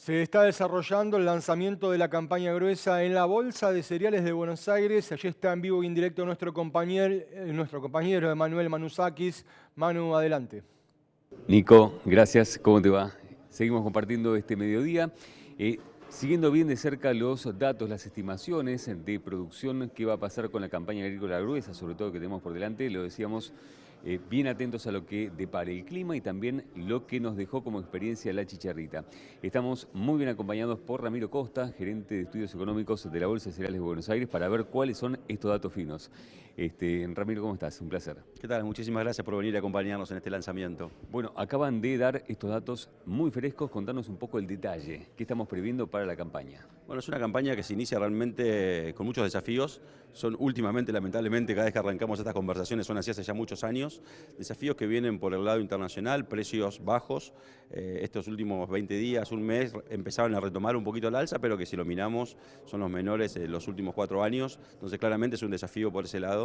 Se está desarrollando el lanzamiento de la campaña gruesa en la Bolsa de Cereales de Buenos Aires. Allí está en vivo y en directo nuestro compañero Emanuel Manusakis. Manu, adelante. Nico, gracias. ¿Cómo te va? Seguimos compartiendo este mediodía, siguiendo bien de cerca los datos, las estimaciones de producción, qué va a pasar con la campaña agrícola gruesa, sobre todo que tenemos por delante, lo decíamos, bien atentos a lo que depare el clima y también lo que nos dejó como experiencia la chicharrita. Estamos muy bien acompañados por Ramiro Costa, gerente de estudios económicos de la Bolsa de Cereales de Buenos Aires, para ver cuáles son estos datos finos. Ramiro, ¿cómo estás? Un placer. ¿Qué tal? Muchísimas gracias por venir a acompañarnos en este lanzamiento. Bueno, acaban de dar estos datos muy frescos, contarnos un poco el detalle. ¿Qué estamos previendo para la campaña? Bueno, es una campaña que se inicia realmente con muchos desafíos. Son últimamente, lamentablemente, cada vez que arrancamos estas conversaciones son así hace ya muchos años. Desafíos que vienen por el lado internacional, precios bajos. Estos últimos 20 días, un mes, empezaron a retomar un poquito el alza, pero que si lo miramos son los menores de los últimos 4 años. Entonces claramente es un desafío por ese lado.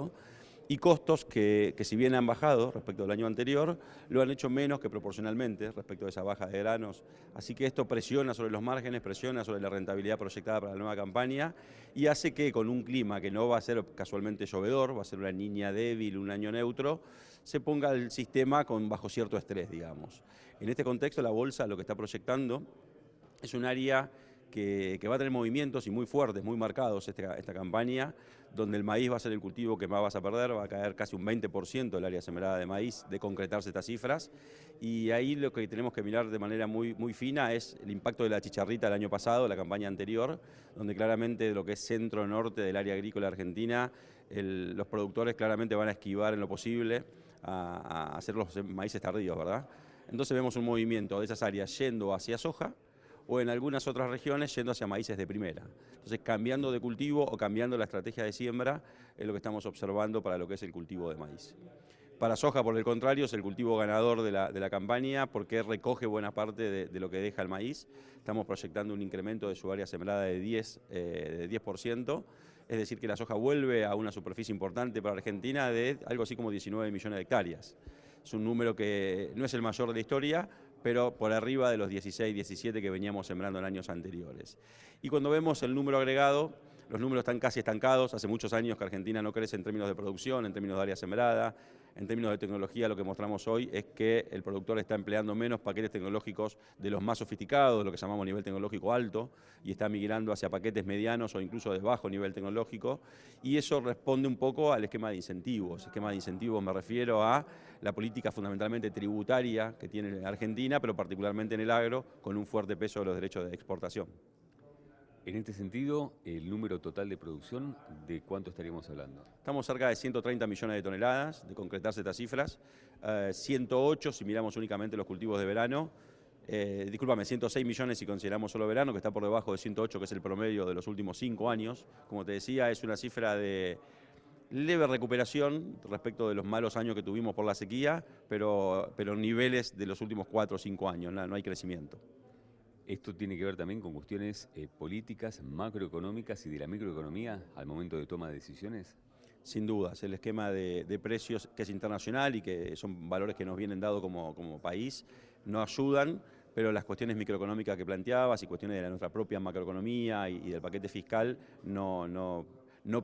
Y costos que si bien han bajado respecto al año anterior, lo han hecho menos que proporcionalmente respecto a esa baja de granos. Así que esto presiona sobre los márgenes, presiona sobre la rentabilidad proyectada para la nueva campaña y hace que con un clima que no va a ser casualmente llovedor, va a ser una niña débil, un año neutro, se ponga el sistema bajo cierto estrés, digamos. En este contexto, la bolsa lo que está proyectando es un área que va a tener movimientos y muy fuertes, muy marcados esta campaña, donde el maíz va a ser el cultivo que más vas a perder, va a caer casi un 20% el área sembrada de maíz, de concretarse estas cifras. Y ahí lo que tenemos que mirar de manera muy fina es el impacto de la chicharrita el año pasado, la campaña anterior, donde claramente lo que es centro-norte del área agrícola argentina, los productores claramente van a esquivar en lo posible a hacer los maíces tardíos, ¿verdad? Entonces vemos un movimiento de esas áreas yendo hacia soja, o en algunas otras regiones yendo hacia maíces de primera. Entonces, cambiando de cultivo o cambiando la estrategia de siembra es lo que estamos observando para lo que es el cultivo de maíz. Para soja, por el contrario, es el cultivo ganador de la campaña porque recoge buena parte de lo que deja el maíz. Estamos proyectando un incremento de su área sembrada de 10%, es decir, que la soja vuelve a una superficie importante para Argentina de algo así como 19 millones de hectáreas. Es un número que no es el mayor de la historia, pero por arriba de los 16, 17 que veníamos sembrando en años anteriores. Y cuando vemos el número agregado, los números están casi estancados. Hace muchos años que Argentina no crece en términos de producción, en términos de área sembrada. En términos de tecnología, lo que mostramos hoy es que el productor está empleando menos paquetes tecnológicos de los más sofisticados, de lo que llamamos nivel tecnológico alto, y está migrando hacia paquetes medianos o incluso de bajo nivel tecnológico. Y eso responde un poco al esquema de incentivos. Esquema de incentivos me refiero a la política fundamentalmente tributaria que tiene Argentina, pero particularmente en el agro, con un fuerte peso de los derechos de exportación. En este sentido, el número total de producción, ¿de cuánto estaríamos hablando? Estamos cerca de 130 millones de toneladas, de concretarse estas cifras, 108 si miramos únicamente los cultivos de verano, 106 millones si consideramos solo verano, que está por debajo de 108, que es el promedio de los últimos 5 años. Como te decía, es una cifra de leve recuperación respecto de los malos años que tuvimos por la sequía, pero niveles de los últimos 4 o 5 años, no hay crecimiento. Esto tiene que ver también con cuestiones políticas, macroeconómicas y de la microeconomía al momento de toma de decisiones. Sin dudas, el esquema de precios que es internacional y que son valores que nos vienen dados como país, no ayudan, pero las cuestiones microeconómicas que planteabas y cuestiones de nuestra propia macroeconomía y del paquete fiscal no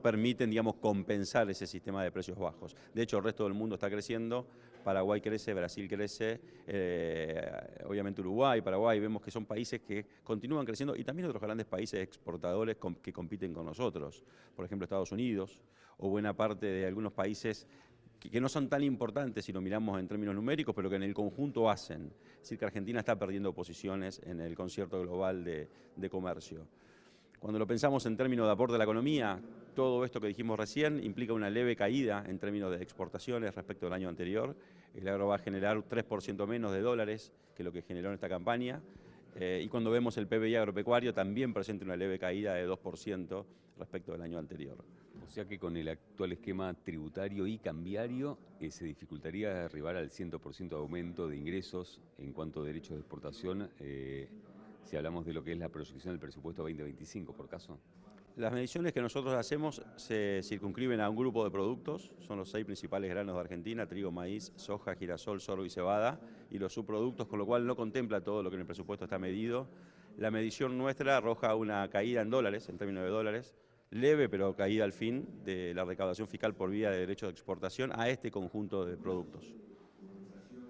permiten, digamos, compensar ese sistema de precios bajos. De hecho, el resto del mundo está creciendo, Paraguay crece, Brasil crece, obviamente Uruguay, Paraguay, vemos que son países que continúan creciendo y también otros grandes países exportadores que compiten con nosotros, por ejemplo Estados Unidos o buena parte de algunos países que no son tan importantes si lo miramos en términos numéricos, pero que en el conjunto hacen. Es decir, que Argentina está perdiendo posiciones en el concierto global de comercio. Cuando lo pensamos en términos de aporte a la economía, todo esto que dijimos recién implica una leve caída en términos de exportaciones respecto al año anterior. El agro va a generar 3% menos de dólares que lo que generó en esta campaña. Y cuando vemos el PBI agropecuario también presenta una leve caída de 2% respecto del año anterior. O sea que con el actual esquema tributario y cambiario se dificultaría arribar al 100% de aumento de ingresos en cuanto a derechos de exportación, si hablamos de lo que es la proyección del presupuesto 2025, por caso. Las mediciones que nosotros hacemos se circunscriben a un grupo de productos, son los 6 principales granos de Argentina: trigo, maíz, soja, girasol, sorgo y cebada, y los subproductos, con lo cual no contempla todo lo que en el presupuesto está medido. La medición nuestra arroja una caída en dólares, en términos de dólares, leve pero caída al fin de la recaudación fiscal por vía de derechos de exportación a este conjunto de productos.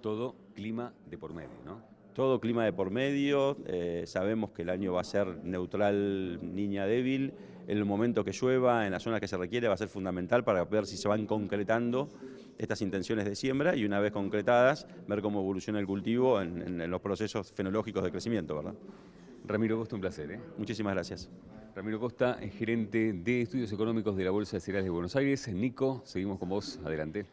Todo clima de por medio, ¿no? Todo clima de por medio, sabemos que el año va a ser neutral, niña débil. En el momento que llueva, en las zonas que se requiere, va a ser fundamental para ver si se van concretando estas intenciones de siembra y una vez concretadas, ver cómo evoluciona el cultivo en los procesos fenológicos de crecimiento, ¿verdad? Ramiro Costa, un placer, ¿eh? Muchísimas gracias. Ramiro Costa es gerente de estudios económicos de la Bolsa de Cereales de Buenos Aires. Nico, seguimos con vos, adelante.